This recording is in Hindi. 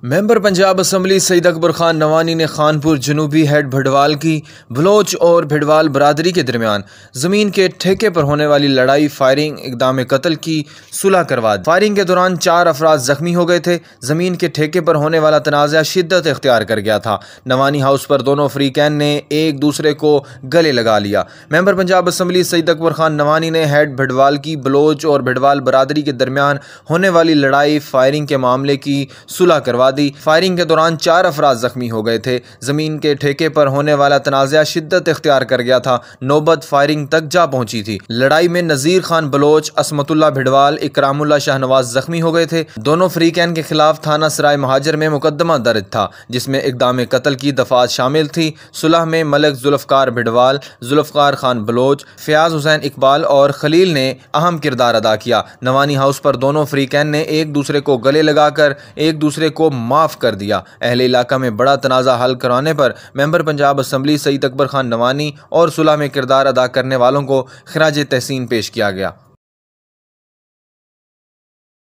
मेंबर पंजाब असम्बली सईद अकबर खान नवानी ने खानपुर जनूबी हेड भडवाल की बलोच और भिडवाल बरादरी के दरमियान ज़मीन के ठेके पर होने वाली लड़ाई फायरिंग इक़दाम कत्ल की सुलह करवा दी। फायरिंग के दौरान 4 अफराद जख्मी हो गए थे। ज़मीन के ठेके पर होने वाला तनाज़ा शिद्दत इख्तियार कर गया था। नवानी हाउस पर दोनों फ्रीकैन ने एक दूसरे को गले लगा लिया। मेंबर पंजाब असम्बली सईद अकबर खान नवानी ने हेड भडवाल की बलोच और भिडवाल बरादरी के दरमियान होने वाली लड़ाई फायरिंग के मामले की सुलह करवा दी। फायरिंग के दौरान 4 अफराद जख्मी हो गए थे। जमीन के ठेके पर होने वाला तनाज़ा शिद्दत इख्तियार कर गया था। नौबत फायरिंग तक जा पहुंची थी। लड़ाई में नज़ीर खान बलोच, असमतुल्ला भिडवाल, इकरामुल्ला शाहनवाज जख्मी हो गए थे। दोनों फ्रीकैन के खिलाफ थाना सराय महाजर में मुकदमा दर्ज था, जिसमें इक़दाम कत्ल की दफात शामिल थी। सुलह में मलिक जुल्फ़कार भिडवाल, जुल्फ़कार खान बलोच, फ़याज़ हुसैन इकबाल और खलील ने अहम किरदार अदा किया। नवानी हाउस पर दोनों फ्रीकैन ने एक दूसरे को गले लगाकर एक दूसरे को माफ़ कर दिया। अहले इलाका में बड़ा तनाज़ा हल कराने पर मेंबर पंजाब असम्बली सईद अकबर खान नवानी और सुलह में किरदार अदा करने वालों को खिराज तहसीन पेश किया गया।